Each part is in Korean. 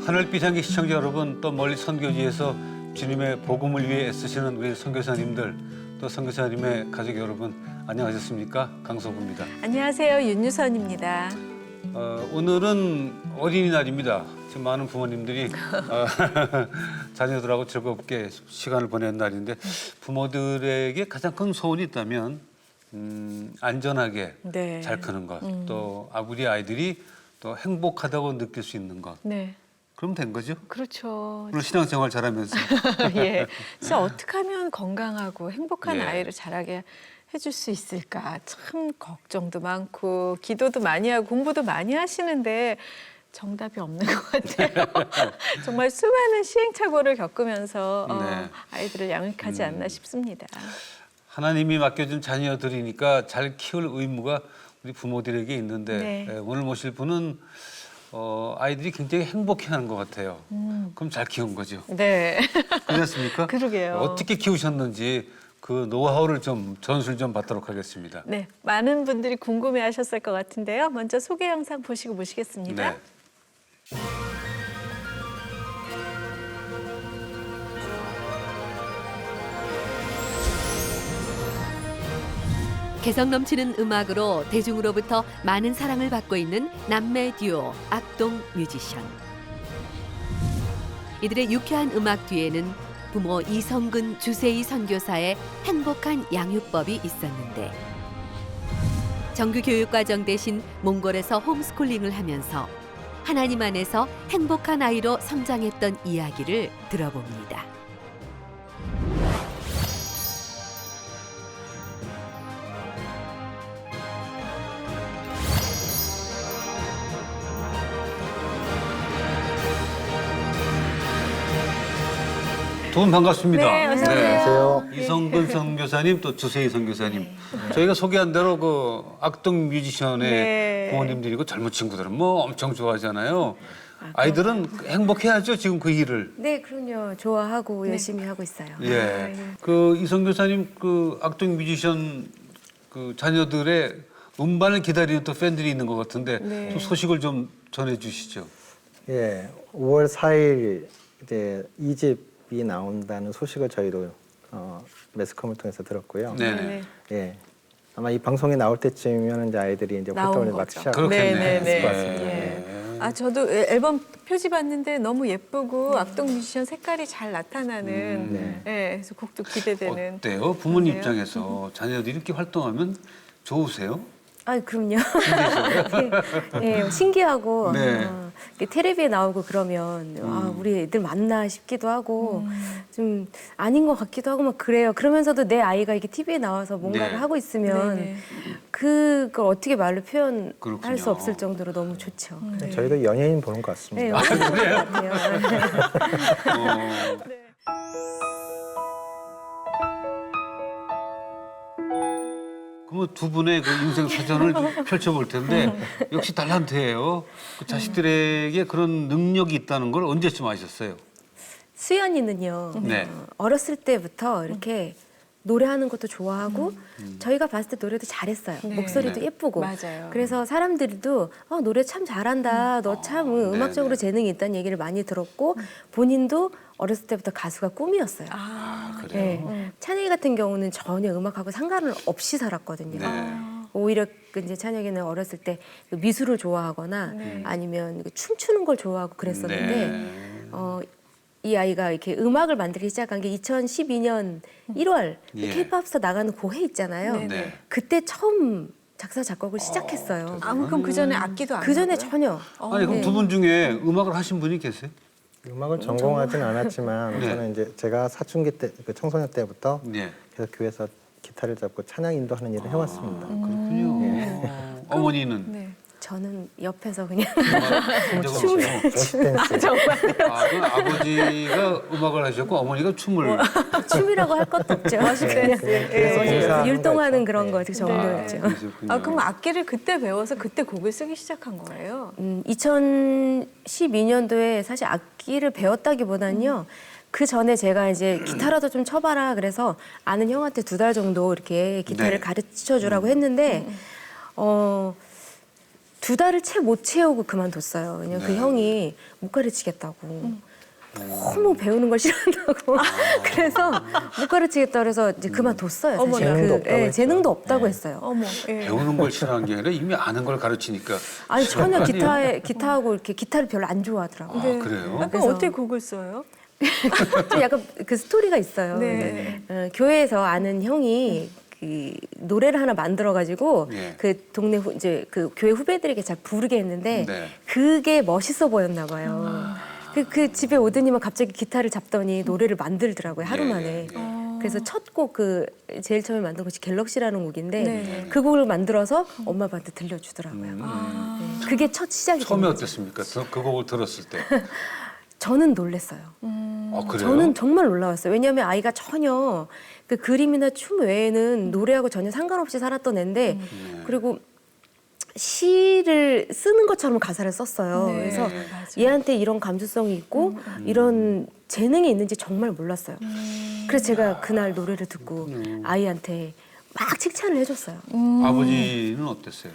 하늘빛 향기 시청자 여러분, 또 멀리 선교지에서 주님의 복음을 위해 애쓰시는 우리 선교사님들, 또 선교사님의 가족 여러분, 안녕하셨습니까? 강석우입니다. 안녕하세요. 윤유선입니다. 오늘은 어린이날입니다. 지금 많은 부모님들이 자녀들하고 즐겁게 시간을 보내는 날인데, 부모들에게 가장 큰 소원이 있다면 안전하게 네. 잘 크는 것, 또 우리 아이들이 또 행복하다고 느낄 수 있는 것. 네. 그럼 된 거죠? 그렇죠. 오늘 신앙생활 잘하면서. 예. 진짜 어떻게 하면 건강하고 행복한 예. 아이를 자라게 해줄 수 있을까? 참 걱정도 많고 기도도 많이 하고 공부도 많이 하시는데 정답이 없는 것 같아요. 정말 수많은 시행착오를 겪으면서 네. 아이들을 양육하지 않나 싶습니다. 하나님이 맡겨준 자녀들이니까 잘 키울 의무가 우리 부모들에게 있는데 네. 오늘 모실 분은 아이들이 굉장히 행복해하는 것 같아요. 그럼 잘 키운 거죠. 네. 그렇지 않습니까? 그러게요. 어떻게 키우셨는지 그 노하우를 좀 전술 좀 받도록 하겠습니다. 네, 많은 분들이 궁금해하셨을 것 같은데요. 먼저 소개 영상 보시고 모시겠습니다. 네. 개성 넘치는 음악으로 대중으로부터 많은 사랑을 받고 있는 남매 듀오 악동 뮤지션. 이들의 유쾌한 음악 뒤에는 부모 이성근, 주세희 선교사의 행복한 양육법이 있었는데, 정규 교육과정 대신 몽골에서 홈스쿨링을 하면서 하나님 안에서 행복한 아이로 성장했던 이야기를 들어봅니다. 두 분 반갑습니다. 네, 어서 오세요. 안녕하세요. 이성근 선교사님 또 주세희 선교사님. 저희가 소개한 대로 그 악동 뮤지션의 네. 부모님들이고 젊은 친구들은 뭐 엄청 좋아하잖아요. 아이들은 행복해야죠, 지금 그 일을. 네, 그럼요. 좋아하고 열심히 하고 있어요. 예. 그 이성교사님 그 악동 뮤지션 그 자녀들의 음반을 기다리는 또 팬들이 있는 것 같은데 네. 좀 소식을 좀 전해 주시죠. 예, 5월 4일 이제 2집이 나온다는 소식을 저희도 매스컴을 통해서 들었고요. 네. 예, 아마 이 방송이 나올 때쯤이면 이제 아이들이 이제 나온 활동을 막 거죠. 시작할 그렇겠네. 네. 것 같습니다. 예. 아, 저도 앨범 표지 봤는데 너무 예쁘고 악동 뮤지션 색깔이 잘 나타나는 예, 그래서 곡도 기대되는. 어때요? 부모님 그래요? 입장에서 자녀들이 이렇게 활동하면 좋으세요? 아, 그럼요. 네, 신기하고 네. 이렇게 텔레비에 나오고 그러면 우리 애들 맞나 싶기도 하고 좀 아닌 것 같기도 하고 막 그래요. 그러면서도 내 아이가 이렇게 TV에 나와서 뭔가를 네. 하고 있으면 네네. 그걸 어떻게 말로 표현할 그렇군요. 수 없을 정도로 너무 좋죠. 네. 저희도 연예인 보는 것 네, 같습니다. 그래요? 것 같아요. 그러면 두 분의 그 인생 사전을 좀 펼쳐볼 텐데 역시 달란트예요. 그 자식들에게 그런 능력이 있다는 걸 언제쯤 아셨어요? 수연이는요. 네. 어렸을 때부터 이렇게 노래하는 것도 좋아하고 저희가 봤을 때 노래도 잘했어요. 네. 목소리도 네. 예쁘고. 맞아요. 그래서 사람들도 노래 참 잘한다. 너 참 네, 음악적으로 네. 재능이 있다는 얘기를 많이 들었고 본인도 어렸을 때부터 가수가 꿈이었어요. 그래요? 네. 찬혁이 같은 경우는 전혀 음악하고 상관을 없이 살았거든요. 네. 오히려 이제 찬혁이는 어렸을 때 미술을 좋아하거나 아니면 춤추는 걸 좋아하고 그랬었는데 네. 이 아이가 이렇게 음악을 만들기 시작한 게 2012년 1월 예. K-팝 스타 나가는 그 해 있잖아요. 네. 그때 처음 작사 작곡을 시작했어요. 아, 그럼 그 전에 악기도 안 그 전에 하고요? 전혀. 아니 그럼 두 분 중에 음악을 하신 분이 계세요? 음악을 전공하진 않았지만 네. 저는 이제 제가 사춘기 때, 그 청소년 때부터 네. 계속 교회에서 기타를 잡고 찬양 인도하는 일을 해왔습니다. 그렇군요. 어머니는 네. 저는 옆에서 그냥 한 적은 없어요. 댄스. 그럼 아버지가 음악을 하셨고 어머니가 춤을. 춤이라고 할 것도 없죠. 그냥 그래서 봉사하는 율동하는 거죠. 그런 네. 거 그 정도였죠. 그러셨군요. 아, 그럼 악기를 그때 배워서 그때 곡을 쓰기 시작한 거예요? 2012년도에 사실 악기를 배웠다기보다는요. 그 전에 제가 이제 기타라도 좀 쳐봐라 그래서 아는 형한테 2달 정도 이렇게 기타를 네. 가르쳐 주라고 했는데 2달을 채 못 채우고 그만뒀어요. 왜냐면 그 형이 못 가르치겠다고. 너무 배우는 걸 싫어한다고. 그래서 못 가르치겠다 그래서 이제 그만뒀어요. 어머나. 사실. 재능도 없다고 했죠. 재능도 없다고 했어요. 어머. 예. 배우는 걸 싫어한 게 아니라 이미 아는 걸 가르치니까. 아니 전혀 싫어하는 기타하고 이렇게 기타를 별로 안 좋아하더라고요. 아, 그래요? 그럼 그래서- 어떻게 곡을 써요? 좀 약간 그 스토리가 있어요. 네. 교회에서 아는 형이 그 노래를 하나 만들어가지고 예. 그 동네 이제 그 교회 후배들에게 잘 부르게 했는데 네. 그게 멋있어 보였나 봐요. 그 집에 오더니만 갑자기 기타를 잡더니 노래를 만들더라고요 하루 예, 만에. 예, 예. 그래서 첫 곡 그 제일 처음에 만든 것이 갤럭시라는 곡인데 네. 그 곡을 만들어서 엄마 아빠한테 들려주더라고요. 네. 그게 첫 시작이 처음에 된 거죠. 어땠습니까? 그 곡을 들었을 때. 저는 놀랬어요. 아, 그래요? 저는 정말 놀라웠어요. 왜냐하면 아이가 전혀 그 그림이나 춤 외에는 노래하고 전혀 상관없이 살았던 애인데 그리고 시를 쓰는 것처럼 가사를 썼어요. 네, 그래서 맞아요. 얘한테 이런 감수성이 있고 이런 재능이 있는지 정말 몰랐어요. 그래서 제가 그날 노래를 듣고 아이한테 막 칭찬을 해줬어요. 아버지는 어땠어요?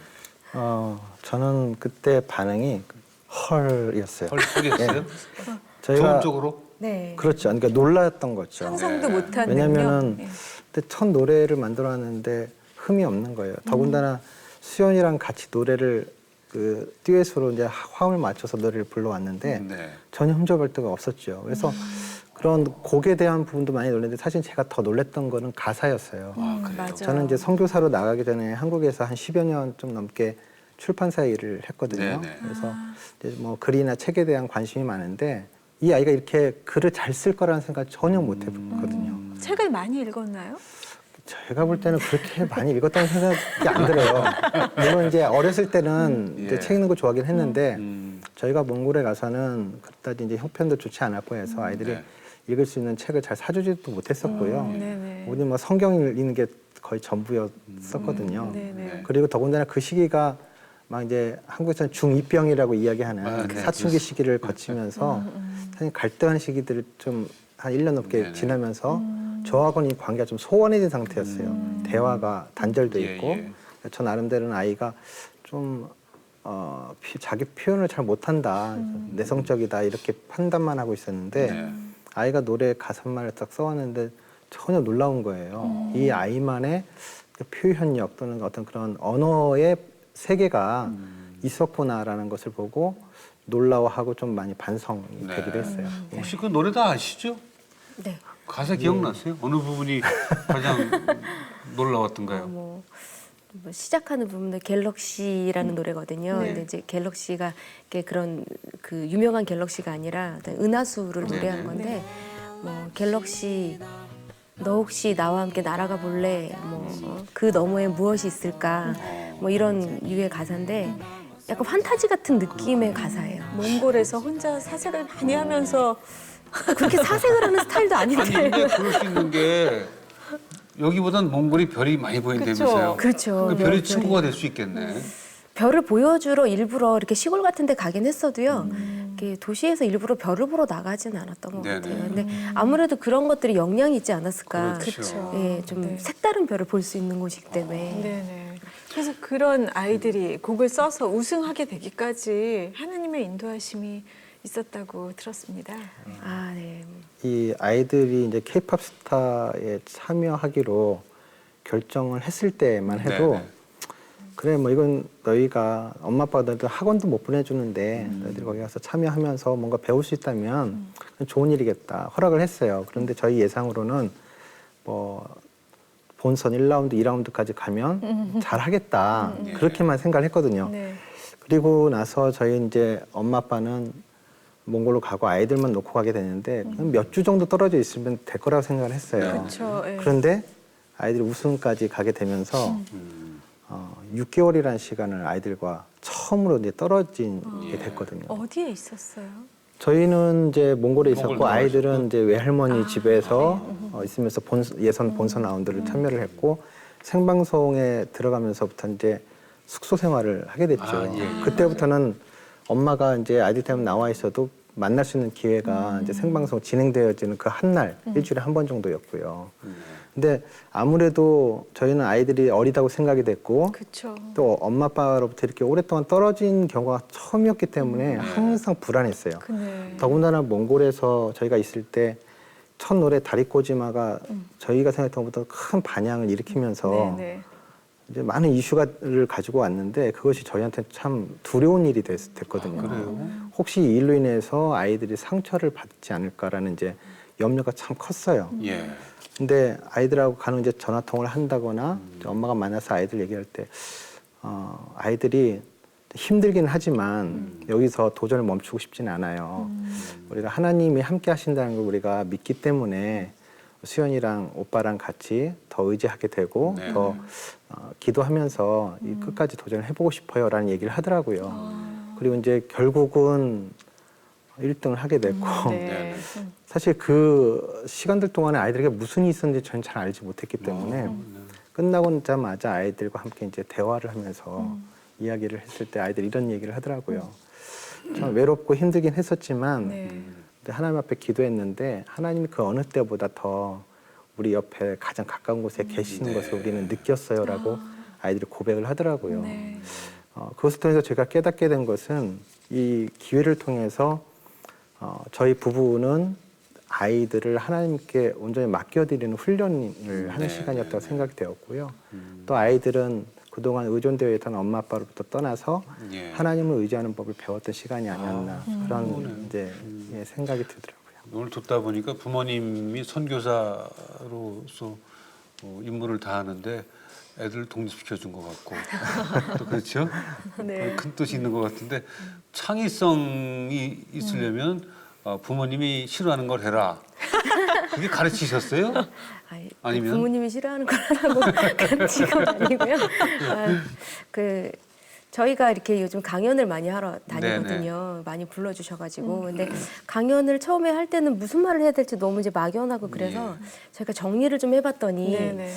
저는 그때 반응이 헐이었어요. 헐, 저희가 좋은 쪽으로? 네. 그렇죠. 그러니까 놀랐던 거죠. 상상도 못한 왜냐면은 능력. 예. 그때 첫 노래를 만들어놨는데 흠이 없는 거예요. 더군다나 수연이랑 같이 노래를 그 듀엣으로 이제 화음을 맞춰서 노래를 불러왔는데 네. 전혀 흠잡을 데가 없었죠. 그래서 그런 곡에 대한 부분도 많이 놀랐는데 사실 제가 더 놀랐던 거는 가사였어요. 아, 그래요? 맞아요. 저는 이제 선교사로 나가기 전에 한국에서 한 10여 년 좀 넘게 출판사 일을 했거든요. 네네. 그래서 이제 뭐 글이나 책에 대한 관심이 많은데 이 아이가 이렇게 글을 잘 쓸 거라는 생각 전혀 못 해봤거든요. 책을 많이 읽었나요? 제가 볼 때는 그렇게 많이 읽었다는 생각이 안 들어요. 물론 이제 어렸을 때는 이제 예. 책 읽는 거 좋아하긴 했는데 음. 저희가 몽골에 가서는 그다지 이제 형편도 좋지 않았고 해서 아이들이 네. 읽을 수 있는 책을 잘 사주지도 못했었고요. 네네. 우리 뭐 성경 읽는 게 거의 전부였었거든요. 네네. 그리고 더군다나 그 시기가 막 이제 한국에서는 중2병이라고 이야기하는 아, 네. 사춘기 시기를 거치면서 사실 갈등한 시기들을 좀 한 1년 넘게 네네. 지나면서 저하고는 이 관계가 좀 소원해진 상태였어요. 대화가 단절돼 예, 있고 예. 저 나름대로는 아이가 좀 자기 표현을 잘 못한다, 내성적이다 이렇게 판단만 하고 있었는데 네. 아이가 노래 가사말을 딱 써왔는데 전혀 놀라운 거예요. 이 아이만의 그 표현력 또는 어떤 그런 언어의 세계가 있었구나라는 것을 보고 놀라워하고 좀 많이 반성이 네. 되기도 했어요. 예. 혹시 그 노래 다 아시죠? 네. 가사 기억나세요? 어느 부분이 가장 놀라웠던가요? 뭐 시작하는 부분은 갤럭시라는 노래거든요. 네. 근데 이제 갤럭시가 이렇게 그런 그 유명한 갤럭시가 아니라 어떤 은하수를 네네. 노래한 건데 뭐 갤럭시 너 혹시 나와 함께 날아가 볼래? 뭐 그 너머에 무엇이 있을까? 뭐 이런 유의 가사인데 약간 판타지 같은 느낌의 가사예요. 몽골에서 혼자 사색을 많이 하면서 그렇게 사색을 하는 스타일도 아니 아닌데. 근데 그럴 수 있는 게 여기보단 몽골이 별이 많이 보인다면서요? 그렇죠. 그러니까 별이 친구가 될 수 있겠네. 별을 보여주러 일부러 이렇게 시골 같은 데 가긴 했어도요. 이렇게 도시에서 일부러 별을 보러 나가지는 않았던 것 네네. 같아요. 근데 아무래도 그런 것들이 영향이 있지 않았을까. 그렇죠. 예, 좀 네. 색다른 별을 볼 수 있는 곳이기 때문에. 네네. 그래서 그런 아이들이 곡을 써서 우승하게 되기까지 하나님의 인도하심이 있었다고 들었습니다. 아, 네. 이 아이들이 이제 K-팝 스타에 참여하기로 결정을 했을 때만 해도 네네. 그래 뭐 이건 너희가 엄마 아빠가 너희들 학원도 못 보내주는데 너희들이 거기 가서 참여하면서 뭔가 배울 수 있다면 좋은 일이겠다 허락을 했어요. 그런데 저희 예상으로는 뭐 본선 1라운드, 2라운드까지 가면 잘하겠다 그렇게만 생각을 했거든요. 네. 그리고 나서 저희 이제 엄마 아빠는 몽골로 가고 아이들만 놓고 가게 되는데 몇 주 정도 떨어져 있으면 될 거라고 생각을 했어요. 그렇죠. 예. 그런데 아이들이 우승까지 가게 되면서 6개월이라는 시간을 아이들과 처음으로 이제 떨어지게 됐거든요. 어디에 있었어요? 저희는 이제 몽골에 있었고 몽골 아이들은 이제 외할머니 집에서 있으면서 예선 본선 라운드를 참여를 했고 생방송에 들어가면서부터 이제 숙소 생활을 하게 됐죠. 아, 예, 예. 그때부터는 엄마가 이제 아이들 때문에 나와 있어도 만날 수 있는 기회가 이제 생방송 진행되어지는 그 한 날 일주일에 한 번 정도였고요. 근데 아무래도 저희는 아이들이 어리다고 생각이 됐고 그렇죠. 또 엄마 아빠로부터 이렇게 오랫동안 떨어진 경우가 처음이었기 때문에 항상 불안했어요. 네. 더군다나 몽골에서 저희가 있을 때 첫 노래 다리꼬지마가 저희가 생각했던 것보다 큰 반향을 일으키면서 네. 이제 많은 이슈를 가지고 왔는데 그것이 저희한테 참 두려운 일이 됐거든요. 그래요? 혹시 이 일로 인해서 아이들이 상처를 받지 않을까라는 이제 염려가 참 컸어요. 예. 근데 아이들하고 간혹 이제 전화 통화를 한다거나 엄마가 만나서 아이들 얘기할 때 아이들이 힘들긴 하지만 여기서 도전을 멈추고 싶지는 않아요. 우리가 하나님이 함께 하신다는 걸 우리가 믿기 때문에 수연이랑 오빠랑 같이 더 의지하게 되고 네. 더 기도하면서 이 끝까지 도전을 해보고 싶어요라는 얘기를 하더라고요. 그리고 이제 결국은 1등을 하게 됐고 네. 사실 그 시간들 동안에 아이들에게 무슨 일이 있었는지 저는 잘 알지 못했기 때문에 끝나고자마자 아이들과 함께 이제 대화를 하면서 이야기를 했을 때 아이들이 이런 얘기를 하더라고요. 참 외롭고 힘들긴 했었지만 네. 근데 하나님 앞에 기도했는데 하나님이 그 어느 때보다 더 우리 옆에 가장 가까운 곳에 계시는 것을 우리는 느꼈어요라고 아이들이 고백을 하더라고요. 네. 그것을 통해서 제가 깨닫게 된 것은 이 기회를 통해서 저희 부부는 아이들을 하나님께 온전히 맡겨드리는 훈련을 하는 시간이었다고 생각이 되었고요. 또 아이들은 그동안 의존되어 있던 엄마 아빠로부터 떠나서 예. 하나님을 의지하는 법을 배웠던 시간이 아니었나 그런 이제 생각이 들더라고요. 오늘 듣다 보니까 부모님이 선교사로서 임무를 다하는데 애들을 독립시켜 준 것 같고 또 그렇죠? 네. 큰 뜻이 있는 것 같은데 창의성이 있으려면 부모님이 싫어하는 걸 해라. 그게 가르치셨어요? 아니, 아니면? 부모님이 싫어하는 걸 하라고 가르치건 아니고요. 저희가 이렇게 요즘 강연을 많이 하러 다니거든요. 많이 불러주셔가지고. 근데 강연을 처음에 할 때는 무슨 말을 해야 될지 너무 이제 막연하고 그래서 저희가 정리를 좀 해봤더니 네네.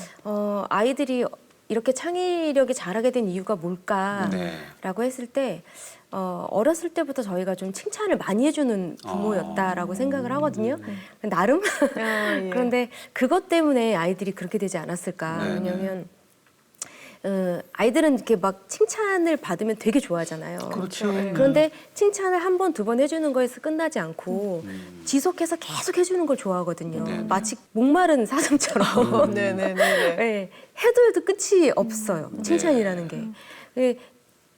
아이들이 이렇게 창의력이 자라게 된 이유가 뭘까라고 했을 때 어렸을 때부터 저희가 좀 칭찬을 많이 해주는 부모였다라고 생각을 하거든요. 나름. 예. 그런데 그것 때문에 아이들이 그렇게 되지 않았을까. 네네. 왜냐하면 아이들은 이렇게 막 칭찬을 받으면 되게 좋아하잖아요. 그렇죠. 그런데 칭찬을 한 번, 두 번 해주는 거에서 끝나지 않고 지속해서 계속 해주는 걸 좋아하거든요. 네네. 마치 목마른 사슴처럼. 네네네. 네, 해도 끝이 없어요. 칭찬이라는 게.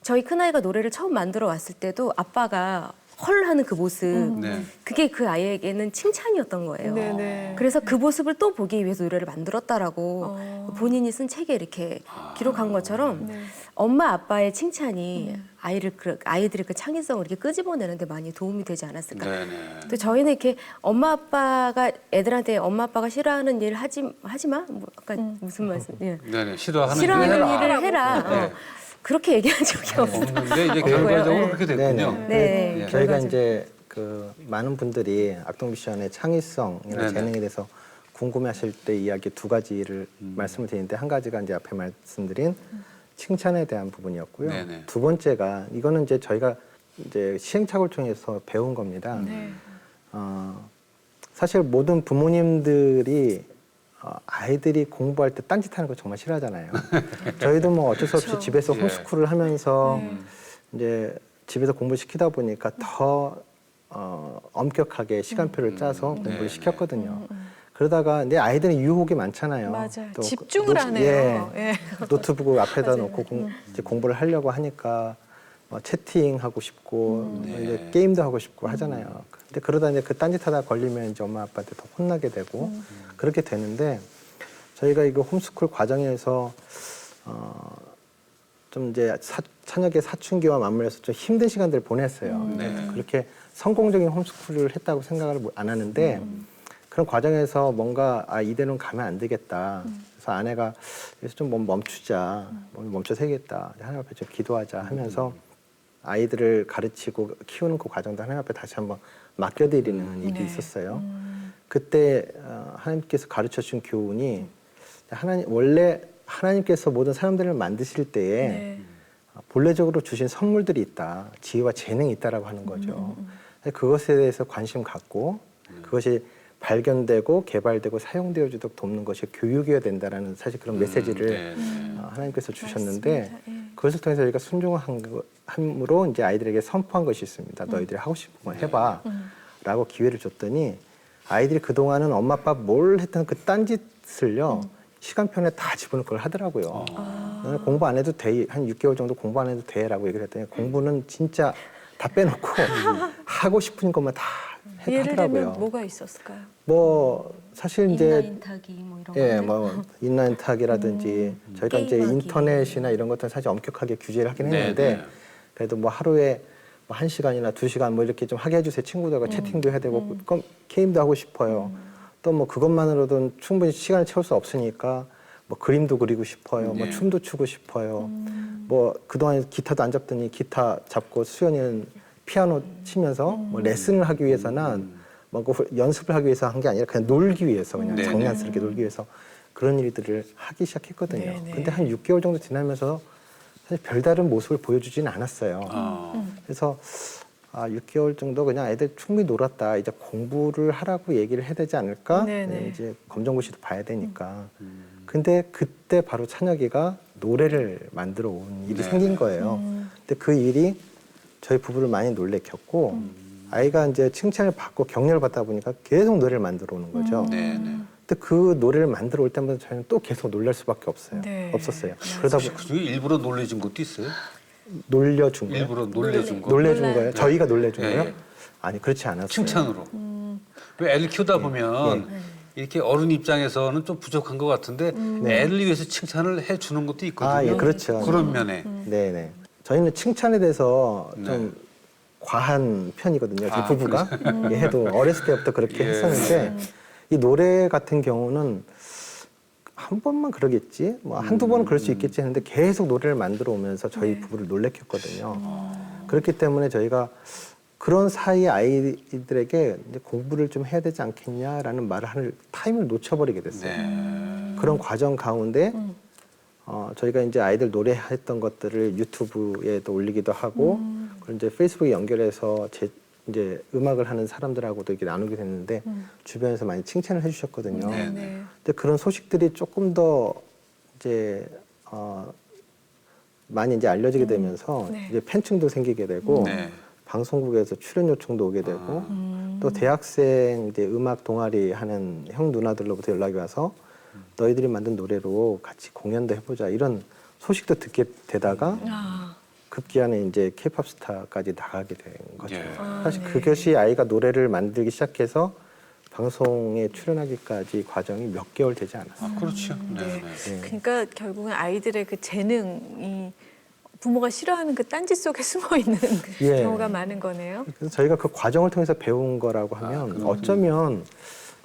저희 큰아이가 노래를 처음 만들어 왔을 때도 아빠가 헐 하는 그 모습, 네. 그게 그 아이에게는 칭찬이었던 거예요. 네네. 그래서 그 모습을 또 보기 위해서 노래를 만들었다라고 본인이 쓴 책에 이렇게 기록한 것처럼 엄마 아빠의 칭찬이 아이들의 그 창의성을 이렇게 끄집어내는데 많이 도움이 되지 않았을까. 네네. 또 저희는 이렇게 엄마 아빠가 애들한테 엄마 아빠가 싫어하는 일 하지 마. 뭐 아까 무슨 말씀? 예. 네네. 싫어하는 싫어하는 일을 해라. 일을 해라. 네. 그렇게 얘기한 적이 없어요. 없는데 이제 결과적으로 네. 그렇게 됐군요. 네. 예. 저희가 이제 그 많은 분들이 악동미션의 창의성이나 네네. 재능에 대해서 궁금해하실 때 이야기 두 가지를 말씀을 드리는데 한 가지가 이제 앞에 말씀드린 칭찬에 대한 부분이었고요. 네네. 두 번째가 이거는 이제 저희가 이제 시행착오를 통해서 배운 겁니다. 네. 사실 모든 부모님들이 아이들이 공부할 때 딴짓하는 거 정말 싫어하잖아요. 저희도 뭐 어쩔 수 없이 그렇죠. 집에서 예. 홈스쿨을 하면서 이제 집에서 공부 시키다 보니까 더 엄격하게 시간표를 짜서 공부를 네. 시켰거든요. 그러다가 내 아이들은 유혹이 많잖아요. 맞아요. 또 집중을 하네요. 예. 예. 노트북을 앞에다 맞아요. 놓고 이제 공부를 하려고 하니까 채팅하고 싶고 이제 네. 게임도 하고 싶고 하잖아요. 근데 그러다 이제 그 딴짓하다 걸리면 이제 엄마 아빠한테 더 혼나게 되고 그렇게 되는데 저희가 이거 홈스쿨 과정에서 좀 이제 찬혁의 사춘기와 맞물려서 좀 힘든 시간들을 보냈어요. 네. 그렇게 성공적인 홈스쿨을 했다고 생각을 안 하는데 그런 과정에서 뭔가 이대로는 가면 안 되겠다. 그래서 아내가 그래서 좀 멈추자, 멈춰서 해야겠다. 하나님 앞에 좀 기도하자 하면서 아이들을 가르치고 키우는 그 과정도 하나님 앞에 다시 한번 맡겨드리는 일이 있었어요. 그때 하나님께서 가르쳐준 교훈이 원래 하나님께서 모든 사람들을 만드실 때에 본래적으로 주신 선물들이 있다. 지혜와 재능이 있다라고 하는 거죠. 그것에 대해서 관심 갖고 그것이 발견되고 개발되고 사용되어지도록 돕는 것이 교육이어야 된다라는 사실 그런 메시지를 하나님께서 주셨는데 맞습니다. 예. 그것을 통해서 저희가 순종함으로 이제 아이들에게 선포한 것이 있습니다. 너희들이 하고 싶은 거 해봐라고 기회를 줬더니 아이들이 그 동안은 엄마 아빠 뭘 했던 그 딴짓을요 시간표에 다 집어넣고 그걸 하더라고요. 너는 공부 안 해도 돼. 한 6개월 정도 공부 안 해도 돼라고 얘기를 했더니 공부는 진짜 다 빼놓고 하고 싶은 것만 다 예를 하더라고요. 들면 뭐가 있었을까요? 뭐 사실 이제 인라인 타기 뭐 이런 예, 거. 뭐 인라인 타기라든지 저희가 이제 게임하기. 인터넷이나 이런 것들은 사실 엄격하게 규제를 하긴 네, 했는데 네. 그래도 뭐 하루에 뭐 1시간이나 2시간 뭐 이렇게 좀 하게 해주세요. 친구들과 채팅도 해야 되고 게임도 하고 싶어요. 또 뭐 그것만으로도 충분히 시간을 채울 수 없으니까 뭐 그림도 그리고 싶어요. 뭐 네. 춤도 추고 싶어요. 뭐 그동안 기타도 안 잡더니 기타 잡고 수연이는 피아노 치면서 뭐 레슨을 하기 위해서는 뭐 연습을 하기 위해서 한 게 아니라 그냥 놀기 위해서 그냥 네, 장난스럽게 놀기 위해서 그런 일들을 하기 시작했거든요. 네, 네. 근데 한 6개월 정도 지나면서 사실 별다른 모습을 보여주지는 않았어요. 그래서 6개월 정도 그냥 애들 충분히 놀았다. 이제 공부를 하라고 얘기를 해야 되지 않을까? 네네. 이제 검정고시도 봐야 되니까. 근데 그때 바로 찬혁이가 노래를 만들어 온 일이 네. 생긴 거예요. 근데 그 일이 저희 부부를 많이 놀래켰고 아이가 이제 칭찬을 받고 격려를 받다 보니까 계속 노래를 만들어 오는 거죠. 네, 네. 근데 그 노래를 만들어 올 때마다 저희는 또 계속 놀랄 수밖에 없어요. 네. 없었어요. 그러다 보니 그중에 일부러 놀래준 것도 있어요? 놀려준 거예요. 일부러 놀래준 거. 놀래준 거예요? 네. 저희가 놀래준 예, 거예요? 예. 아니 그렇지 않았어요. 칭찬으로. 왜 애를 키우다 보면 예. 이렇게 어른 입장에서는 좀 부족한 것 같은데 애를 위해서 칭찬을 해주는 것도 있거든요. 아, 예, 그렇죠. 그런 면에. 네네. 저희는 칭찬에 대해서 좀 과한 편이거든요. 저희 아, 부부가 예, 해도 어렸을 때부터 그렇게 예. 했었는데 이 노래 같은 경우는 한 번만 그러겠지, 뭐 한두 번은 그럴 수 있겠지 했는데 계속 노래를 만들어 오면서 저희 부부를 놀래켰거든요. 그렇기 때문에 저희가 그런 사이 아이들에게 이제 공부를 좀 해야 되지 않겠냐라는 말을 할 타임을 놓쳐버리게 됐어요. 네. 그런 과정 가운데 저희가 이제 아이들 노래했던 것들을 유튜브에도 올리기도 하고 그리고 이제 페이스북에 연결해서 이제 음악을 하는 사람들하고도 이렇게 나누게 됐는데 주변에서 많이 칭찬을 해주셨거든요. 네, 네. 근데 그런 소식들이 조금 더 이제 많이 이제 알려지게 되면서 네. 이제 팬층도 생기게 되고 네. 방송국에서 출연 요청도 오게 되고 또 대학생 이제 음악 동아리 하는 형 누나들로부터 연락이 와서 너희들이 만든 노래로 같이 공연도 해보자 이런 소식도 듣게 되다가 아, 급기야는 이제 케이팝 스타까지 나가게 된 거죠. 예. 사실 네. 그것이 아이가 노래를 만들기 시작해서 방송에 출연하기까지 과정이 몇 개월 되지 않았어요. 아, 그렇죠. 네. 네. 네. 그러니까 결국은 아이들의 그 재능이 부모가 싫어하는 그 딴지 속에 숨어 있는 예. 경우가 많은 거네요. 그래서 저희가 그 과정을 통해서 배운 거라고 하면 어쩌면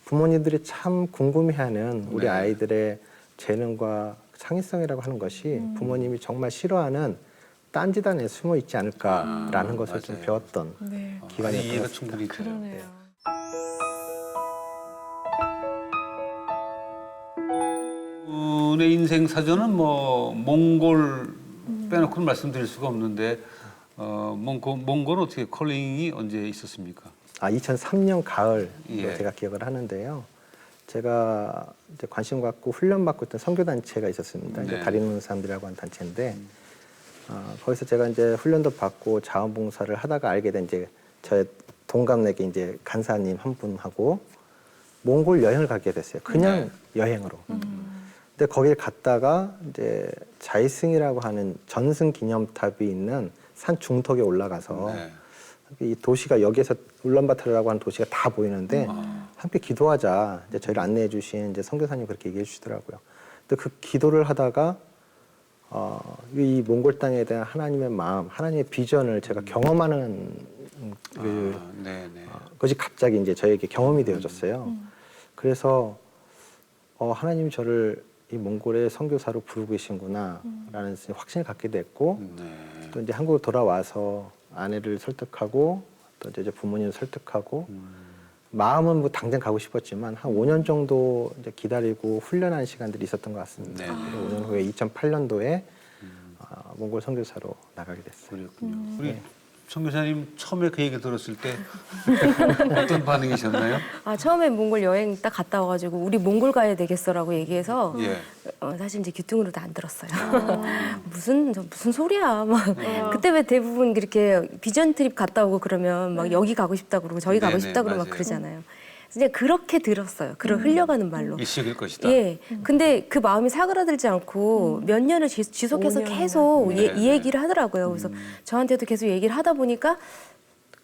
부모님들이 참 궁금해하는 우리 네. 아이들의 재능과 창의성이라고 하는 것이 부모님이 정말 싫어하는 딴짓 안에 숨어 있지 않을까라는 것을 좀 맞아요. 배웠던 네. 기간이었던 이해가 것 같습니다. 충분히 돼요. 그러네요. 분의 인생 사전은 뭐 몽골 빼놓고는 말씀드릴 수가 없는데 몽골은 어떻게 컬링이 언제 있었습니까? 2003년 가을 예. 제가 기억을 하는데요. 제가 이제 관심 갖고 훈련 받고 있던 선교 단체가 있었습니다. 이제 네. 다리 놓는 사람들이라고 하는 단체인데 거기서 제가 이제 훈련도 받고 자원봉사를 하다가 알게 된 이제 저의 동갑내기 이제 간사님 한 분하고 몽골 여행을 가게 됐어요. 그냥 여행으로. 근데 거기에 갔다가 이제 자이승이라고 하는 전승 기념탑이 있는 산 중턱에 올라가서 네. 이 도시가 여기에서 울란바토르라고 하는 도시가 다 보이는데 함께 기도하자. 이제 저희를 안내해 주신 이제 선교사님 그렇게 얘기해 주시더라고요. 근데 그 기도를 하다가 이 몽골 땅에 대한 하나님의 마음, 하나님의 비전을 제가 경험하는 네, 네. 그것이 갑자기 이제 저에게 경험이 되어졌어요. 그래서 하나님이 저를 이 몽골의 선교사로 부르고 계신구나라는 확신을 갖게 됐고 네. 또 이제 한국으로 돌아와서 아내를 설득하고 또 이제 부모님을 설득하고 마음은 뭐 당장 가고 싶었지만 한 5년 정도 이제 기다리고 훈련하는 시간들이 있었던 것 같습니다. 네. 그리고 5년 후에 2008년도에 몽골 선교사로 나가게 됐어요. 그렇군요. 우리 선교사님 처음에 그 얘기 들었을 때 어떤 반응이셨나요? 아, 처음에 몽골 여행 딱 갔다 와가지고 우리 몽골 가야 되겠어라고 얘기해서 예. 사실 이제 귀뚱으로도 안 들었어요. 무슨 소리야. 막 그때 왜 대부분 그렇게 비전 트립 갔다 오고 그러면 막 여기 가고 싶다 그러고 저기 가고 네네, 싶다 그러고 막 맞아요. 그러잖아요. 이제 그렇게 들었어요. 그런 흘려가는 말로. 일식일 것이다. 예. 근데 그 마음이 사그라들지 않고 몇 년을 지속해서 5년. 계속 네. 이 얘기를 하더라고요. 그래서 저한테도 계속 얘기를 하다 보니까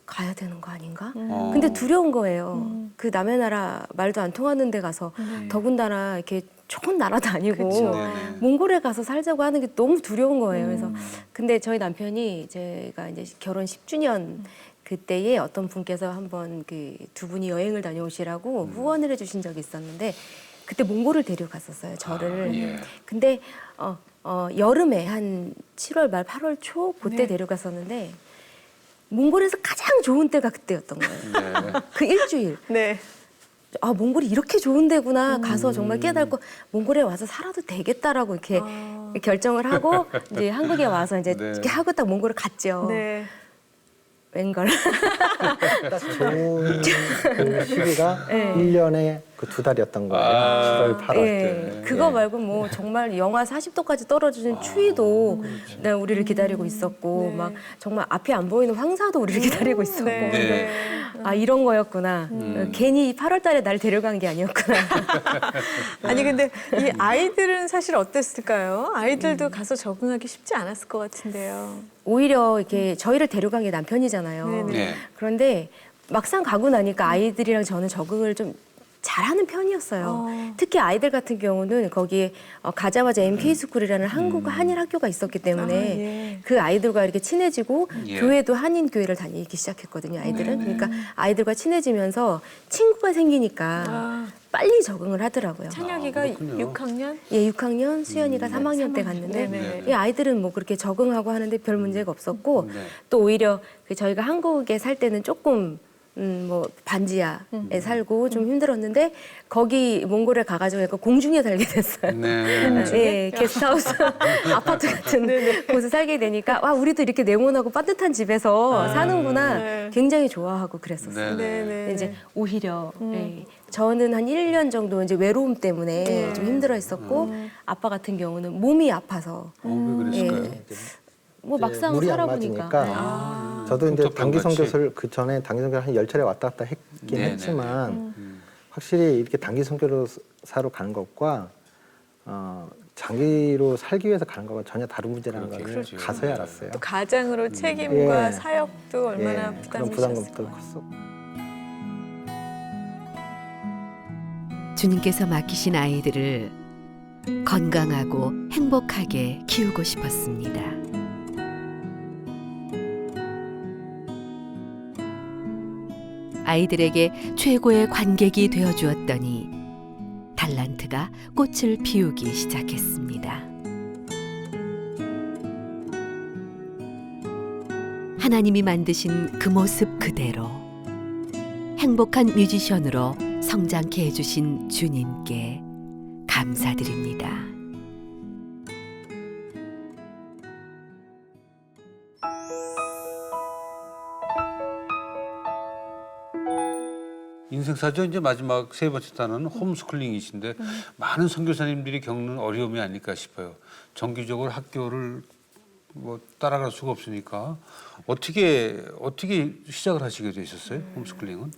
가야 되는 거 아닌가? 근데 두려운 거예요. 그 남의 나라 말도 안 통하는 데 가서 더군다나 이렇게 좋은 나라도 아니고 그쵸. 네네. 몽골에 가서 살자고 하는 게 너무 두려운 거예요. 그래서 근데 저희 남편이 제가 이제 결혼 10주년 그때에 어떤 분께서 한번 그 두 분이 여행을 다녀오시라고 후원을 해주신 적이 있었는데 그때 몽골을 데려갔었어요. 저를. 아, 예. 근데 여름에 한 7월 말 8월 초 그때 네. 데려갔었는데 몽골에서 가장 좋은 때가 그때였던 거예요. 네. 그 일주일. 네. 아, 몽골이 이렇게 좋은 데구나 가서 정말 깨닫고 몽골에 와서 살아도 되겠다라고 이렇게 결정을 하고 이제 한국에 와서 이제 네. 이렇게 하고 딱 몽골을 갔죠. 네. 웬걸. 딱 좋은 그 시기가 네. 1년에 그 2달이었던 거예요. 아. 7월, 8월. 예, 그거 말고 뭐 정말 영하 40도까지 떨어지는 추위도 네, 우리를 기다리고 있었고 네. 막 정말 앞이 안 보이는 황사도 우리를 기다리고 있었고 네. 네. 아 이런 거였구나. 괜히 8월달에 날 데려간 게 아니었구나. 아니 근데 이 아이들은 사실 어땠을까요? 아이들도 가서 적응하기 쉽지 않았을 것 같은데요. 오히려 이렇게 저희를 데려간 게 남편이잖아요. 네네. 네. 그런데 막상 가고 나니까 아이들이랑 저는 적응을 좀 잘하는 편이었어요. 특히 아이들 같은 경우는 거기에 가자마자 MK 스쿨이라는 한국 한인 학교가 있었기 때문에 아, 예. 그 아이들과 이렇게 친해지고 예. 교회도 한인 교회를 다니기 시작했거든요. 아이들은. 네네. 그러니까 아이들과 친해지면서 친구가 생기니까 아, 빨리 적응을 하더라고요. 찬혁이가 그렇군요. 6학년? 예, 6학년, 수연이가 3학년 때 갔는데 네네. 이 아이들은 뭐 그렇게 적응하고 하는데 별 문제가 없었고 네. 또 오히려 그 저희가 한국에 살 때는 조금 뭐 반지하에 살고 좀 힘들었는데 거기 몽골에 가가지고 약간 공중에 살게 됐어요. 네. 예, 게스트하우스 아파트 같은 곳에 살게 되니까 와 우리도 이렇게 네모나고 따뜻한 집에서 사는구나 네. 굉장히 좋아하고 그랬었어요. 네. 네네. 이제 오히려 예, 저는 한 1년 정도 이제 외로움 때문에 좀 힘들어했었고 아빠 같은 경우는 몸이 아파서 왜 그랬을까요? 예. 뭐 막상 물이 안 살아보니까 맞으니까 저도 이제 손톱병 단기 같이. 선교를 그 전에 단기 선교를 한 10차례 왔다 갔다 했긴 네네. 했지만 확실히 이렇게 단기 선교사로 가는 것과 장기로 살기 위해서 가는 것과 전혀 다른 문제라는 걸 그렇죠. 가서야 알았어요. 또 가장으로 책임과 예. 사역도 얼마나 예, 그런 부담감도 부담이셨을까. 컸어. 주님께서 맡기신 아이들을 건강하고 행복하게 키우고 싶었습니다. 아이들에게 최고의 관객이 되어 주었더니 달란트가 꽃을 피우기 시작했습니다. 하나님이 만드신 그 모습 그대로 행복한 뮤지션으로 성장케 해주신 주님께 감사드립니다. 인생사죠. 이제 마지막 세 번째 단어는 홈스쿨링이신데 많은 선교사님들이 겪는 어려움이 아닐까 싶어요. 정기적으로 학교를 뭐 따라갈 수가 없으니까 어떻게 시작을 하시게 되셨어요? 홈스쿨링은?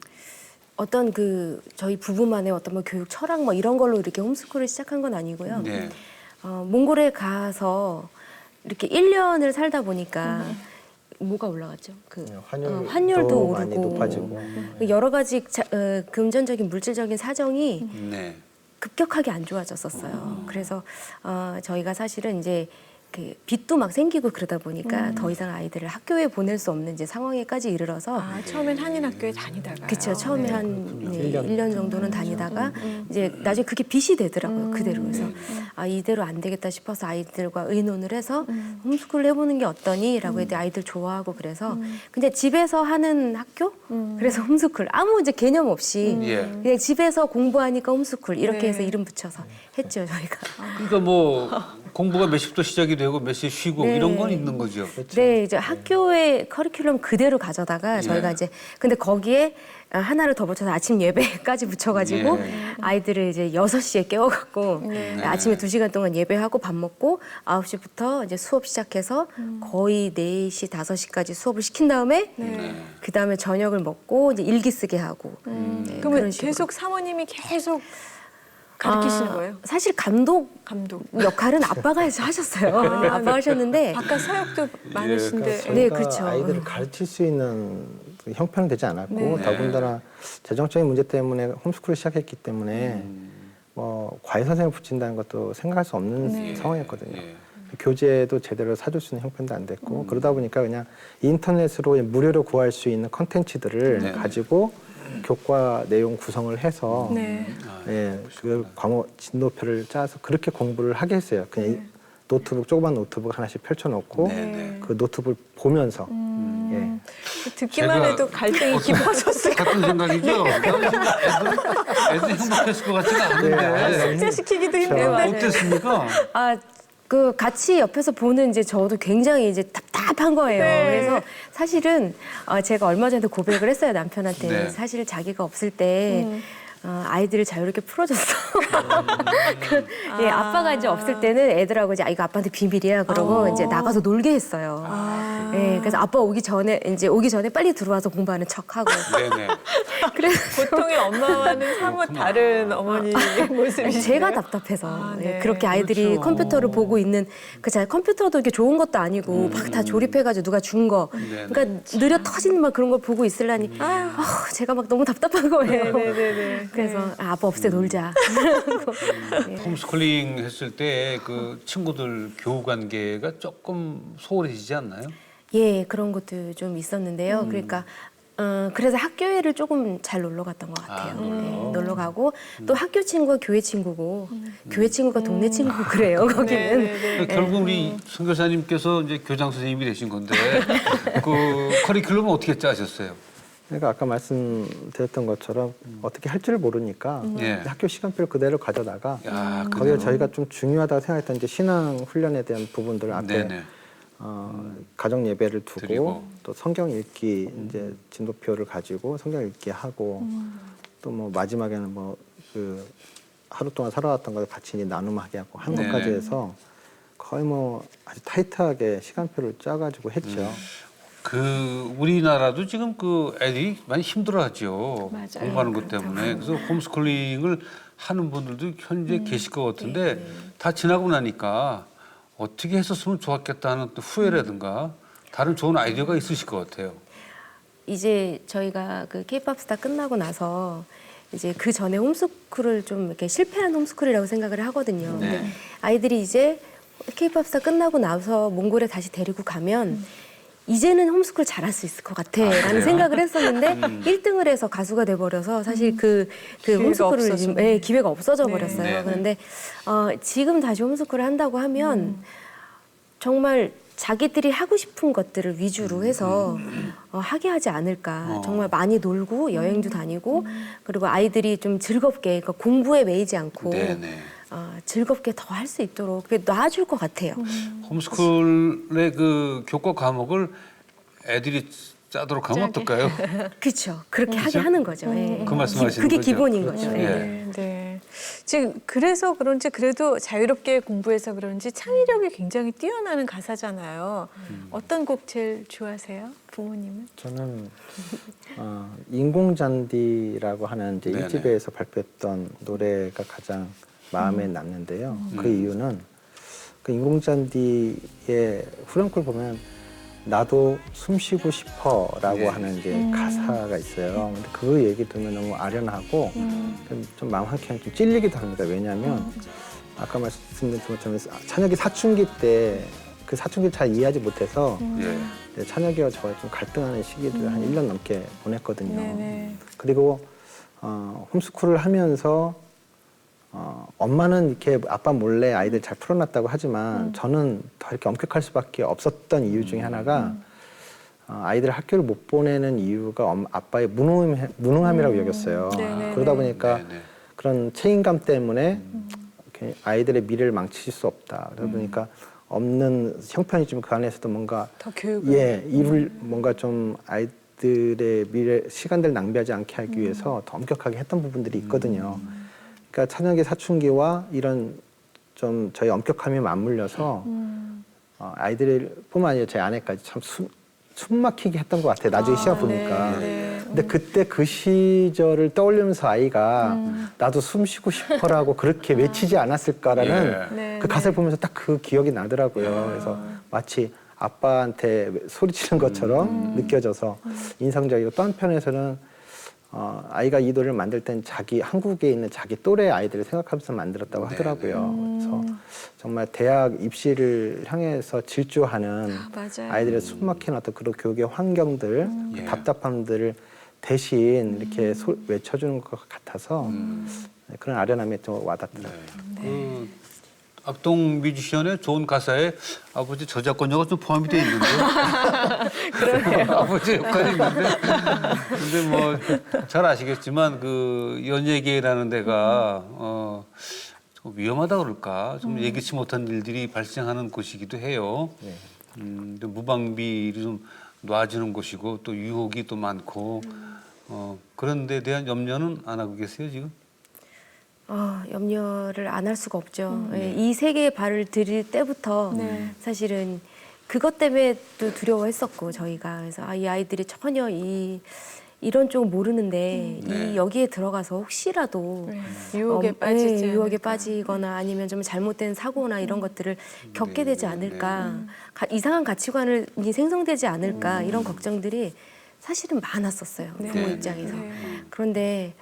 어떤 그 저희 부부만의 어떤 뭐 교육 철학 뭐 이런 걸로 이렇게 홈스쿨을 시작한 건 아니고요. 네. 몽골에 가서 이렇게 1년을 살다 보니까 뭐가 올라갔죠? 그 환율도, 환율도 많이 오르고 높아지고 여러 가지 금전적인 물질적인 사정이 네. 급격하게 안 좋아졌었어요. 그래서 저희가 사실은 이제 그 빚도 막 생기고 그러다 보니까 더 이상 아이들을 학교에 보낼 수 없는 이제 상황에까지 이르러서 아, 처음엔 한인 학교에 다니다가. 그렇죠. 처음에 한 그렇군요. 네, 1년 정도는 다니다가 이제 나중에 그게 빚이 되더라고요. 그대로. 그래서 아 이대로 안 되겠다 싶어서 아이들과 의논을 해서 홈스쿨을 해보는 게 어떠니?라고 했더니 아이들 좋아하고 그래서 근데 집에서 하는 학교? 그래서 홈스쿨 아무 이제 개념 없이 예. 그냥 집에서 공부하니까 홈스쿨 이렇게 네. 해서 이름 붙여서 했죠 저희가. 그러니까 뭐 공부가 몇 시부터 시작이 되고 몇 시에 쉬고 네. 이런 건 있는 거죠. 네, 이제 학교의 커리큘럼 그대로 가져다가 저희가 이제 근데 거기에 하나를 더 붙여서 아침 예배까지 붙여가지고 아이들을 이제 6시에 깨워갖고 아침에 2시간 동안 예배하고 밥 먹고 9시부터 이제 수업 시작해서 거의 4시, 5시까지 수업을 시킨 다음에 그 다음에 저녁을 먹고 이제 일기 쓰게 하고 네, 그러면 그런 식으로. 계속 사모님이 계속 가르치시는 거예요? 사실 감독 감독. 역할은 아빠가 하셨어요. 네, 아빠가 하셨는데 바깥 사역도 많으신데. 그러니까 네, 저희가 그렇죠. 아이들을 가르칠 수 있는 그 형편은 되지 않았고 네. 더군다나 재정적인 문제 때문에 홈스쿨을 시작했기 때문에 뭐 과외 선생을 붙인다는 것도 생각할 수 없는 상황이었거든요. 예. 교재도 제대로 사줄 수 있는 형편도 안 됐고 그러다 보니까 그냥 인터넷으로 무료로 구할 수 있는 컨텐츠들을 네. 가지고 교과 내용 구성을 해서 네. 예, 그 과목 진도표를 짜서 그렇게 공부를 하게 했어요. 그냥 노트북 조그만 노트북 하나씩 펼쳐놓고 네. 그 노트북을 보면서 예. 듣기만 제가 해도 갈등이 깊어졌을 것 같은 생각이죠. 애들 행복했을 것 같지가 네, 않은데 숙제시키기도 네, 힘든데. 맞아요. 어땠습니까? 그 같이 옆에서 보는 이제 저도 굉장히 이제 답답한 거예요. 네. 그래서 사실은 제가 얼마 전에 고백을 했어요 남편한테. 네. 사실 자기가 없을 때 아이들을 자유롭게 풀어줬어. 예, 아빠가 이제 없을 때는 애들하고 이제 이거 아빠한테 비밀이야 그러고 이제 나가서 놀게 했어요. 예, 그래서 아빠 오기 전에 빨리 들어와서 공부하는 척하고. 네네. 보통의 엄마와는 사뭇 다른 어머니의 모습이시네요. 제가 답답해서 네. 그렇게 아이들이 그렇죠. 컴퓨터를 보고 있는 컴퓨터도 이렇게 좋은 것도 아니고 막 다 조립해가지고 누가 준 거, 네네. 그러니까 느려 터지는 막 그런 걸 보고 있으려니 제가 막 너무 답답한 거예요. 네네네. 그래서 아빠 없을 때 놀자. 홈스쿨링 했을 때 그 친구들 교우 관계가 조금 소홀해지지 않나요? 예, 그런 것도 좀 있었는데요. 그러니까. 그래서 학교에를 조금 잘 놀러 갔던 것 같아요. 네, 놀러 가고 또 학교 친구가 교회 친구고 교회 친구가 동네 친구고 그래요. 거기는. 네네네. 결국 우리 선교사님께서 이제 교장 선생님이 되신 건데 그 커리큘럼은 어떻게 짜셨어요? 그러니까 아까 말씀드렸던 것처럼 어떻게 할 줄을 모르니까 예. 학교 시간표를 그대로 가져다가 야, 거기에 그래요? 저희가 좀 중요하다고 생각했던 이제 신앙 훈련에 대한 부분들 앞에 네네. 가정 예배를 두고 드리고. 또 성경 읽기 이제 진도표를 가지고 성경 읽기 하고 또 뭐 마지막에는 뭐 그 하루 동안 살아왔던 걸 같이 이제 나눔하게 하고 한 네네. 것까지 해서 거의 뭐 아주 타이트하게 시간표를 짜가지고 했죠. 그 우리나라도 지금 그 애들이 많이 힘들어하죠. 맞아요. 공부하는 것 때문에. 그래서 홈스쿨링을 하는 분들도 현재 계실 것 같은데 다 지나고 나니까 어떻게 했었으면 좋았겠다 하는 또 후회라든가 다른 좋은 아이디어가 있으실 것 같아요. 이제 저희가 그 K-팝 스타 끝나고 나서 이제 그 전에 홈스쿨을 좀 이렇게 실패한 홈스쿨이라고 생각을 하거든요. 근데 아이들이 이제 K-팝 스타 끝나고 나서 몽골에 다시 데리고 가면 이제는 홈스쿨 잘할 수 있을 것 같아라는 그래요? 생각을 했었는데 1등을 해서 가수가 돼버려서 사실 그 기회가 홈스쿨을 없어져. 지금 기회가 없어져 버렸어요. 네. 그런데 지금 다시 홈스쿨을 한다고 하면 정말 자기들이 하고 싶은 것들을 위주로 해서 하게 하지 않을까. 정말 많이 놀고 여행도 다니고 그리고 아이들이 좀 즐겁게 그러니까 공부에 매이지 않고 네네. 즐겁게 더 할 수 있도록 그게 놔줄 것 같아요. 홈스쿨의 그 교과 과목을 애들이 짜도록 하면 어떨까요? 그렇죠. 그렇게 하게 하는 거죠. 예. 그 말씀하시는 그게 거죠? 기본인 그렇죠. 거죠. 예. 예. 네, 네. 지금 그래서 그런지 그래도 자유롭게 공부해서 그런지 창의력이 굉장히 뛰어나는 가사잖아요. 어떤 곡 제일 좋아하세요? 부모님은? 저는 인공잔디라고 하는 이제 네네. 1집에서 발표했던 노래가 가장 마음에 남는데요. 그 이유는 그 인공잔디의 후렴구를 보면 나도 숨 쉬고 싶어라고 네. 하는 이제 가사가 있어요. 근데 그 얘기 들으면 너무 아련하고 좀 마음 한켠 좀 찔리기도 합니다. 왜냐하면 아까 말씀드린 것처럼 찬혁이 사춘기 때 그 사춘기를 잘 이해하지 못해서 예. 찬혁이와 저와 좀 갈등하는 시기를 한 1년 넘게 보냈거든요. 네네. 그리고 홈스쿨을 하면서 엄마는 이렇게 아빠 몰래 아이들 잘 풀어놨다고 하지만 저는 더 이렇게 엄격할 수밖에 없었던 이유 중에 하나가 아이들 학교를 못 보내는 이유가 아빠의 무능함이라고 여겼어요. 네네네. 그러다 보니까 네네. 그런 책임감 때문에 아이들의 미래를 망칠 수 없다. 그러다 보니까 없는 형편이지만 그 안에서도 뭔가 더 교육을. 이룰 뭔가 좀 아이들의 미래 시간들 낭비하지 않게 하기 위해서 더 엄격하게 했던 부분들이 있거든요. 그러니까 찬혁이 사춘기와 이런 좀 저희 엄격함이 맞물려서 아이들뿐만 아니라 제 아내까지 참 숨 막히게 했던 것 같아요. 나중에 시험 보니까. 네. 근데 그때 그 시절을 떠올리면서 아이가 나도 숨 쉬고 싶어라고 그렇게 외치지 않았을까라는 네, 그 가사를 보면서 딱 그 기억이 나더라고요. 그래서 마치 아빠한테 소리치는 것처럼 느껴져서 인상적이고 또 한편에서는 아이가 이 노래를 만들 땐 한국에 있는 자기 또래 아이들을 생각하면서 만들었다고 하더라고요. 그래서 정말 대학 입시를 향해서 질주하는 맞아요. 아이들의 숨막힌 어떤 그런 교육의 환경들, 그 답답함들을 대신 이렇게 외쳐주는 것 같아서 그런 아련함이 좀 와닿더라고요. 그 악동 뮤지션의 좋은 가사에 아버지 저작권료가 좀 포함이 돼 있는데요. 그러네요. 아버지 역할이 있는데, 근데 뭐 잘 아시겠지만 그 연예계라는 데가 좀 위험하다 그럴까, 좀 예기치 못한 일들이 발생하는 곳이기도 해요. 근데 무방비를 좀 놔주는 곳이고 또 유혹이 또 많고 그런 데 대한 염려는 안 하고 계세요 지금? 염려를 안 할 수가 없죠. 예, 이 세계에 발을 들일 때부터 사실은 그것 때문에 또 두려워했었고 저희가 그래서 이 아이들이 전혀 이런 쪽 모르는데 여기에 들어가서 혹시라도 유혹에 빠지지 유혹에 않을까. 빠지거나 아니면 좀 잘못된 사고나 이런 것들을 겪게 되지 않을까, 이상한 가치관이 생성되지 않을까 이런 걱정들이 사실은 많았었어요. 부모 입장에서. 그런데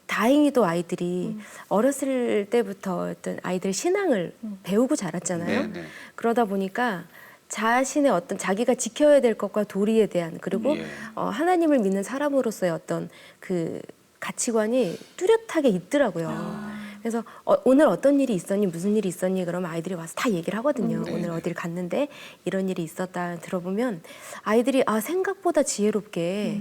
다행히도 아이들이 어렸을 때부터 어떤 아이들 신앙을 배우고 자랐잖아요. 그러다 보니까 자신의 어떤 자기가 지켜야 될 것과 도리에 대한 그리고 하나님을 믿는 사람으로서의 어떤 그 가치관이 뚜렷하게 있더라고요. 그래서 오늘 어떤 일이 있었니, 무슨 일이 있었니, 그러면 아이들이 와서 다 얘기를 하거든요. 오늘 어딜 갔는데 이런 일이 있었다 들어보면 아이들이 생각보다 지혜롭게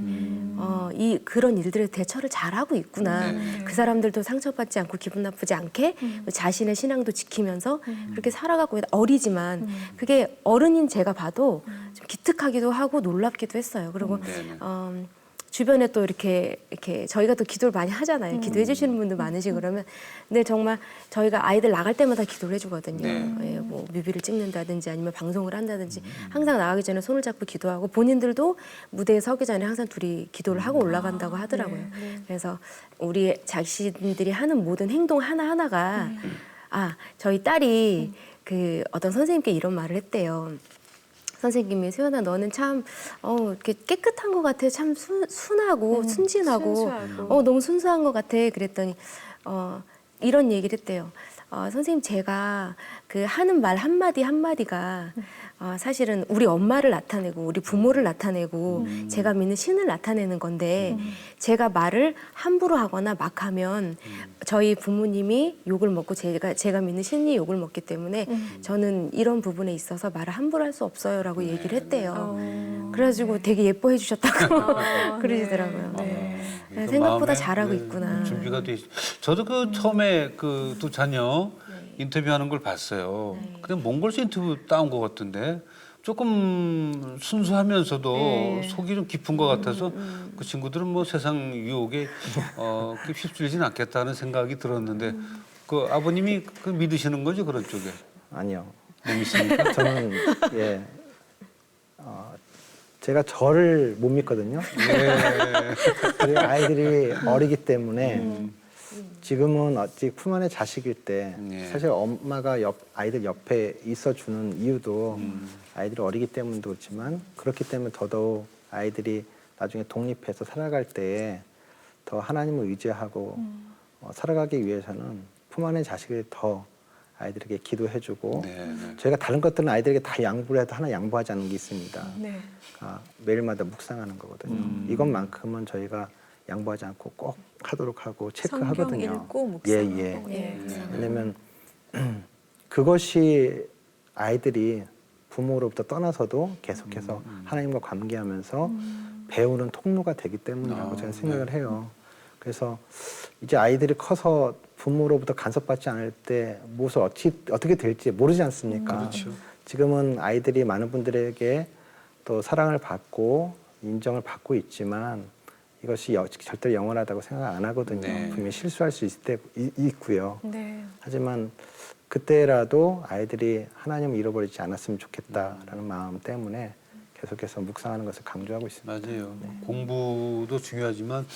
그런 일들에 대처를 잘하고 있구나. 그 사람들도 상처받지 않고 기분 나쁘지 않게 자신의 신앙도 지키면서 그렇게 살아가고 어리지만 그게 어른인 제가 봐도 좀 기특하기도 하고 놀랍기도 했어요. 그리고 주변에 또 이렇게 저희가 또 기도를 많이 하잖아요. 기도해 주시는 분들 많으시고 그러면 근데 정말 저희가 아이들 나갈 때마다 기도를 해주거든요. 예, 뭐 뮤비를 찍는다든지 아니면 방송을 한다든지 항상 나가기 전에 손을 잡고 기도하고 본인들도 무대에 서기 전에 항상 둘이 기도를 하고 올라간다고 하더라고요. 그래서 우리 자신들이 하는 모든 행동 하나하나가 저희 딸이 그 어떤 선생님께 이런 말을 했대요. 선생님이 소연아 너는 참 이렇게 깨끗한 것 같아. 참 순하고 순진하고 순수하고. 너무 순수한 것 같아. 그랬더니 이런 얘기를 했대요. 선생님 제가 그 하는 말 한마디 한마디가 사실은 우리 엄마를 나타내고 우리 부모를 나타내고 제가 믿는 신을 나타내는 건데 제가 말을 함부로 하거나 막 하면 저희 부모님이 욕을 먹고 제가 믿는 신이 욕을 먹기 때문에 저는 이런 부분에 있어서 말을 함부로 할 수 없어요라고 얘기를 했대요. 그래가지고 되게 예뻐해 주셨다고 그러시더라고요. 그래서 생각보다 마음에, 잘하고 있구나. 준비가 돼 있. 저도 그 처음에 그 두 자녀 인터뷰하는 걸 봤어요. 그냥 몽골서 인터뷰 따온 것 같은데 조금 순수하면서도 속이 좀 깊은 것 같아서 그 친구들은 뭐 세상 유혹에 휩쓸리진 않겠다는 생각이 들었는데 그 아버님이 그 믿으시는 거죠 그런 쪽에? 아니요. 못 믿습니까? 저는 제가 저를 못 믿거든요. 그리고 아이들이 어리기 때문에 지금은 어찌 품 안의 자식일 때 사실 엄마가 아이들 옆에 있어주는 이유도 아이들이 어리기 때문도 그렇지만 그렇기 때문에 더더욱 아이들이 나중에 독립해서 살아갈 때 더 하나님을 의지하고 살아가기 위해서는 품 안의 자식을 더 아이들에게 기도해주고 저희가 다른 것들은 아이들에게 다 양보를 해도 하나 양보하지 않는 게 있습니다. 매일마다 묵상하는 거거든요. 이것만큼은 저희가 양보하지 않고 꼭 하도록 하고 체크하거든요. 성경 읽고 묵상하고. 왜냐면 그것이 아이들이 부모로부터 떠나서도 계속해서 하나님과 관계하면서 배우는 통로가 되기 때문이라고 저는 생각을 해요. 그래서 이제 아이들이 커서 부모로부터 간섭받지 않을 때 무엇을 어떻게 될지 모르지 않습니까? 그렇죠. 지금은 아이들이 많은 분들에게 또 사랑을 받고 인정을 받고 있지만 이것이 절대 영원하다고 생각 안 하거든요. 네. 분명히 실수할 수 있고요. 네. 하지만 그때라도 아이들이 하나님을 잃어버리지 않았으면 좋겠다라는 마음 때문에 계속해서 묵상하는 것을 강조하고 있습니다. 맞아요. 공부도 중요하지만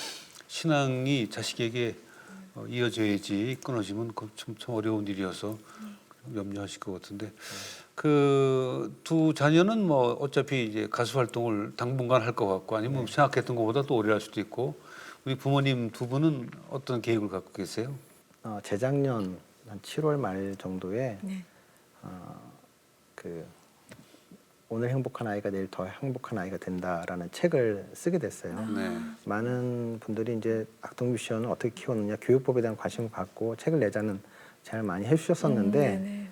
신앙이 자식에게 이어져야지 끊어지면 참 어려운 일이어서 염려하실 것 같은데 그 두 자녀는 뭐 어차피 이제 가수 활동을 당분간 할 것 같고 아니면 생각했던 것보다 또 오래 할 수도 있고 우리 부모님 두 분은 어떤 계획을 갖고 계세요? 재작년 한 7월 말 정도에 네. 그 오늘 행복한 아이가 내일 더 행복한 아이가 된다라는 책을 쓰게 됐어요. 네. 많은 분들이 이제 악동 뮤지션을 어떻게 키웠느냐 교육법에 대한 관심을 갖고 책을 내자는 제안을 많이 해주셨었는데 네네.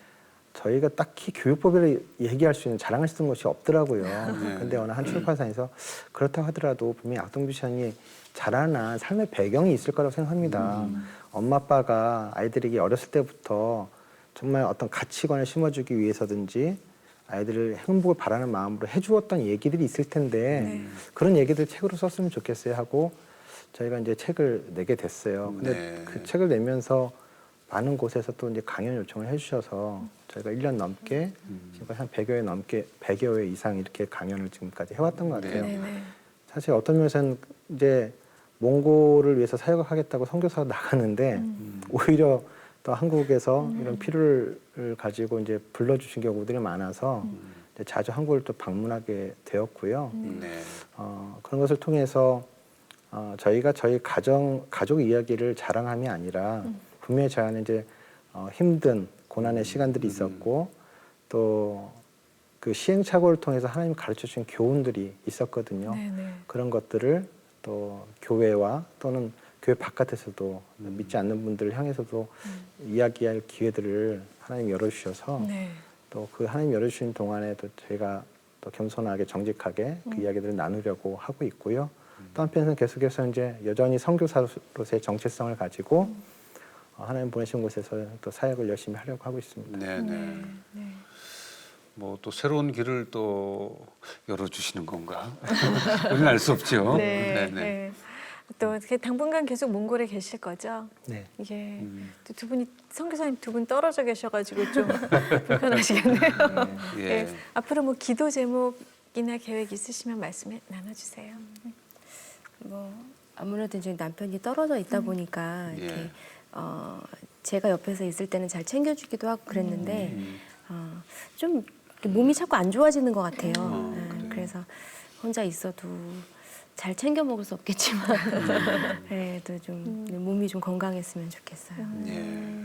저희가 딱히 교육법을 얘기할 수 있는 자랑할 수 있는 것이 없더라고요. 네. 근데 어느 한 출판사에서 그렇다고 하더라도 분명히 악동 뮤지션이 자라난 삶의 배경이 있을 거라고 생각합니다. 엄마 아빠가 아이들에게 어렸을 때부터 정말 어떤 가치관을 심어주기 위해서든지 아이들을 행복을 바라는 마음으로 해주었던 얘기들이 있을 텐데 네. 그런 얘기들 책으로 썼으면 좋겠어요 하고 저희가 이제 책을 내게 됐어요. 근데 네. 그 책을 내면서 많은 곳에서 또 이제 강연 요청을 해주셔서 저희가 1년 넘게 지금까지 한 100여 회 이상 이렇게 강연을 지금까지 해왔던 것 같아요. 네네. 사실 어떤 면에서는 이제 몽골을 위해서 사역을 하겠다고 선교사로 나갔는데 오히려 또 한국에서 이런 필요를 가지고 이제 불러주신 경우들이 많아서 이제 자주 한국을 또 방문하게 되었고요. 네. 그런 것을 통해서 저희가 저희 가족 이야기를 자랑함이 아니라 분명히 저희는 이제 힘든 고난의 시간들이 있었고 또 그 시행착오를 통해서 하나님 가르쳐 주신 교훈들이 있었거든요. 네네. 그런 것들을 또 교회와 또는 교회 바깥에서도 믿지 않는 분들을 향해서도 이야기할 기회들을 하나님 열어주셔서 네. 또 그 하나님 열어주신 동안에 또 저희가 또 겸손하게 정직하게 그 이야기들을 나누려고 하고 있고요. 또 한편에서는 계속해서 이제 여전히 선교사로서의 정체성을 가지고 하나님 보내신 곳에서 또 사역을 열심히 하려고 하고 있습니다. 네. 네. 네. 뭐 또 새로운 길을 또 열어주시는 건가? 우리는 알 수 없죠. 네. 네. 또 이렇게 당분간 계속 몽골에 계실 거죠? 네. 이게 또 두 분이 선교사님 두 분 떨어져 계셔가지고 좀 불편하시겠네요. 예. 네. 앞으로 뭐 기도 제목이나 계획 있으시면 말씀해 나눠주세요. 뭐 아무래도 이제 남편이 떨어져 있다 보니까 예. 이렇게 제가 옆에서 있을 때는 잘 챙겨주기도 하고 그랬는데 좀 이렇게 몸이 자꾸 안 좋아지는 것 같아요. 그래요? 그래서 혼자 있어도 잘 챙겨 먹을 수 없겠지만 그래도 좀 몸이 좀 건강했으면 좋겠어요. 예.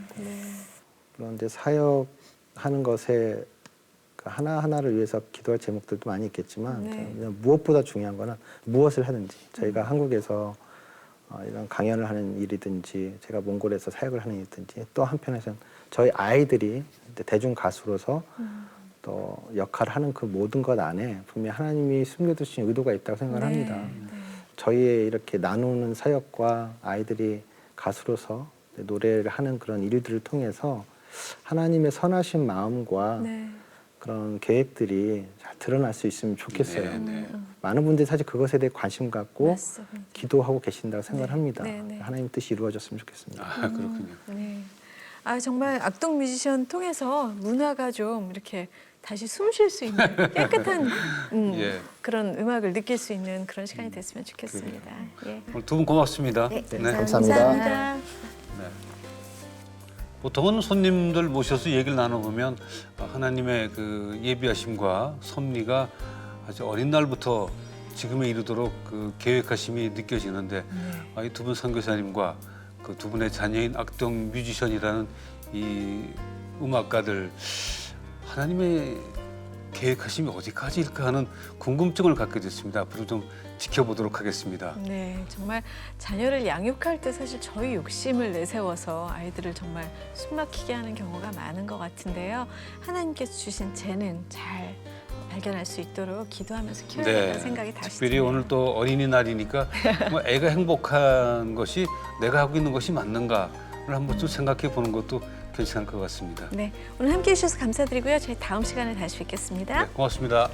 그런데 사역하는 것에 그 하나하나를 위해서 기도할 제목들도 많이 있겠지만 네. 저는 무엇보다 중요한 거는 무엇을 하든지 저희가 한국에서 이런 강연을 하는 일이든지 제가 몽골에서 사역을 하는 일이든지 또 한편에서는 저희 아이들이 대중 가수로서 또 역할을 하는 그 모든 것 안에 분명히 하나님이 숨겨두신 의도가 있다고 생각을 합니다. 저희의 이렇게 나누는 사역과 아이들이 가수로서 노래를 하는 그런 일들을 통해서 하나님의 선하신 마음과 네. 그런 계획들이 잘 드러날 수 있으면 좋겠어요. 네, 네. 많은 분들이 사실 그것에 대해 관심 갖고 맞습니다. 기도하고 계신다고 생각을 합니다. 네, 네. 하나님 뜻이 이루어졌으면 좋겠습니다. 아, 그렇군요. 네. 아 정말 악동 뮤지션 통해서 문화가 좀 이렇게 다시 숨 쉴 수 있는 깨끗한 예. 그런 음악을 느낄 수 있는 그런 시간이 됐으면 좋겠습니다. 예. 오늘 두 분 고맙습니다. 네, 감사합니다. 감사합니다. 네. 보통은 손님들 모셔서 얘기를 나눠보면 하나님의 그 예비하심과 섭리가 아주 어린 날부터 지금에 이르도록 그 계획하심이 느껴지는데 이 두 분 선교사님과 그 두 분의 자녀인 악동 뮤지션이라는 이 음악가들 하나님의 계획하심이 어디까지일까 하는 궁금증을 갖게 됐습니다. 앞으로 좀 지켜보도록 하겠습니다. 네, 정말 자녀를 양육할 때 사실 저희 욕심을 내세워서 아이들을 정말 숨막히게 하는 경우가 많은 것 같은데요. 하나님께서 주신 재능 잘 발견할 수 있도록 기도하면서 키워야겠다는 생각이 다시 특별히 드네요. 오늘 또 어린이날이니까 뭐 애가 행복한 것이 내가 하고 있는 것이 맞는가 한번 좀 생각해 보는 것도 괜찮을 것 같습니다. 네, 오늘 함께해 주셔서 감사드리고요. 저희 다음 시간에 다시 뵙겠습니다. 네, 고맙습니다.